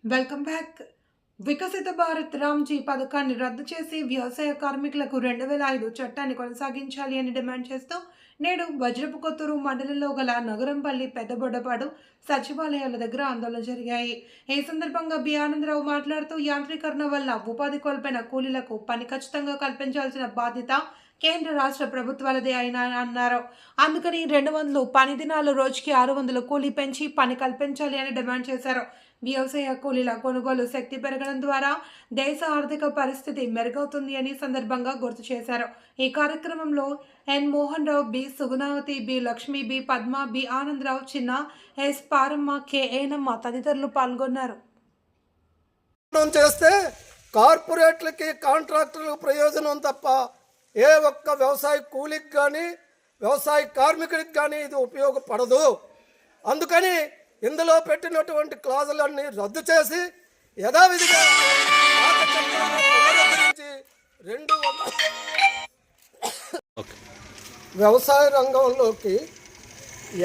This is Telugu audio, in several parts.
Welcome back. వికసిత భారత్ రామ్జీ పథకాన్ని రద్దు చేసి వ్యవసాయ కార్మికులకు 2005 చట్టాన్ని కొనసాగించాలి అని డిమాండ్ చేస్తూ నేడు వజ్రపు కొత్తూరు మండలంలో గల నగరంపల్లి పెద్దబొడ్డపాడు సచివాలయాల దగ్గర ఆందోళన జరిగాయి. ఈ సందర్భంగా బి ఆనందరావు మాట్లాడుతూ యాంత్రీకరణ వల్ల ఉపాధి కోల్పోయిన కూలీలకు పని ఖచ్చితంగా కల్పించాల్సిన బాధ్యత కేంద్ర రాష్ట్ర ప్రభుత్వాలదే అయినా అన్నారు. అందుకని 200 పని దినాలు రోజుకి 600 కూలీ పెంచి పని కల్పించాలి అని డిమాండ్ చేశారు. వ్యవసాయ కూలీల కొనుగోలు శక్తి పెరగడం ద్వారా దేశ ఆర్థిక పరిస్థితి మెరుగవుతుంది అని సందర్భంగా గుర్తు చేశారు. ఈ కార్యక్రమంలో N Mohan Rao, B Sugunavathi, B Lakshmi, B Padma, B Anandarao, Chinna, S పారమ్మ, కె ఏనమ్మ తదితరులు పాల్గొన్నారు. చేస్తే కార్పొరేట్లకి కాంట్రాక్టర్లకు ప్రయోజనం తప్ప ఏ ఒక్క వ్యవసాయ కూలికి కానీ వ్యవసాయ కార్మికుడికి కానీ ఇది ఉపయోగపడదు. అందుకని ఇందులో పెట్టినటువంటి క్లాజులన్నీ రద్దు చేసి యథావిధిగా వ్యవసాయ రంగంలోకి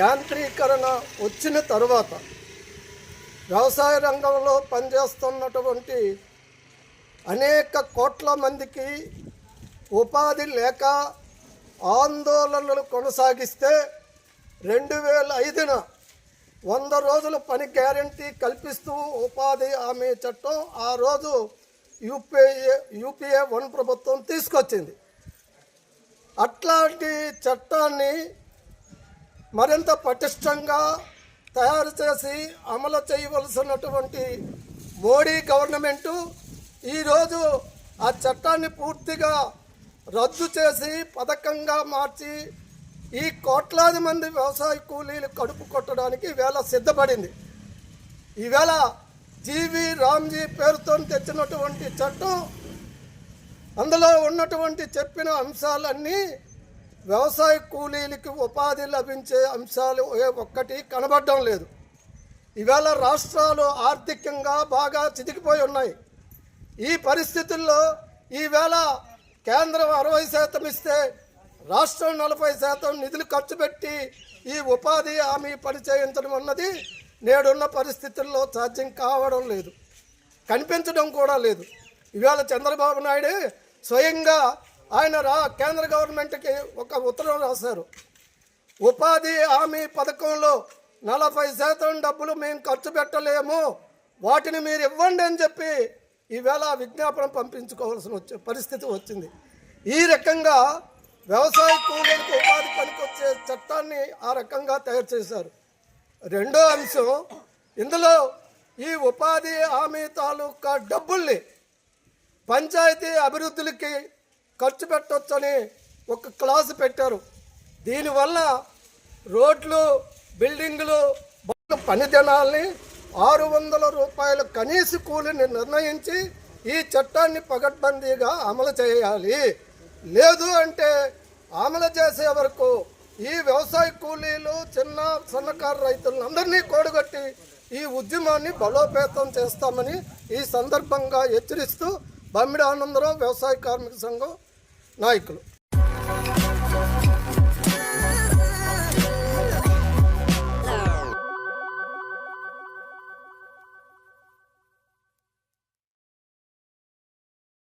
యాంత్రీకరణ వచ్చిన తర్వాత వ్యవసాయ రంగంలో పనిచేస్తున్నటువంటి అనేక కోట్ల మందికి ఉపాధి లేక ఆందోళనలు కొనసాగిస్తే 2005న 100 రోజుల పని గ్యారంటీ కల్పిస్తూ ఉపాధి హామీ చట్టం ఆ రోజు యూపీఏ 1 ప్రభుత్వం తీసుకొచ్చింది. అట్లాంటి చట్టాన్ని మరింత పటిష్టంగా తయారు చేసి అమలు చేయవలసినటువంటి మోడీ గవర్నమెంటు ఈరోజు ఆ చట్టాన్ని పూర్తిగా రద్దు చేసి పథకంగా మార్చి ఈ కోట్లాది మంది వ్యవసాయ కూలీలు కడుపు కొట్టడానికి ఈవేళ సిద్ధపడింది. ఈవేళ జీవి రామ్జీ పేరుతో తెచ్చినటువంటి చట్టం అందులో ఉన్నటువంటి చెప్పిన అంశాలన్నీ వ్యవసాయ కూలీలకి ఉపాధి లభించే అంశాలు ఒక్కటి కనబడడం లేదు. ఈవేళ రాష్ట్రాలు ఆర్థికంగా బాగా చితికిపోయి ఉన్నాయి. ఈ పరిస్థితుల్లో ఈవేళ కేంద్రం 60% ఇస్తే రాష్ట్రం 40% నిధులు ఖర్చు పెట్టి ఈ ఉపాధి హామీ పని చేయించడం అన్నది నేడున్న పరిస్థితుల్లో సాధ్యం కావడం లేదు, కనిపించడం కూడా లేదు. ఇవాళ చంద్రబాబు నాయుడు స్వయంగా ఆయన కేంద్ర గవర్నమెంట్కి ఒక ఉత్తరం రాశారు. ఉపాధి హామీ పథకంలో 40% డబ్బులు మేము ఖర్చు పెట్టలేము, వాటిని మీరు ఇవ్వండి అని చెప్పి ఈవేళ విజ్ఞాపన పంపించుకోవాల్సిన పరిస్థితి వచ్చింది. ఈ రకంగా వ్యవసాయ కూలీలకు ఉపాధి పనికొచ్చే చట్టాన్ని ఆ రకంగా తయారు చేశారు. రెండో అంశం, ఇందులో ఈ ఉపాధి హామీ తాలూకా డబ్బుల్ని పంచాయతీ అభివృద్ధులకి ఖర్చు పెట్టవచ్చని ఒక క్లాస్ పెట్టారు. దీనివల్ల రోడ్లు, బిల్డింగులు, పని దినాల్ని 600 రూపాయల కనీస కూలీని నిర్ణయించి ఈ చట్టాన్ని పకడ్బందీగా అమలు చేయాలి. లేదు అంటే అమలు చేసే వరకు ఈ వ్యవసాయ కూలీలు, చిన్న సన్నకారు రైతులందరినీ కూడగట్టి ఈ ఉద్యమాన్ని బలోపేతం చేస్తామని ఈ సందర్భంగా హెచ్చరిస్తూ బమ్మిడి ఆనందరావు, వ్యవసాయ కార్మిక సంఘం నాయకులు.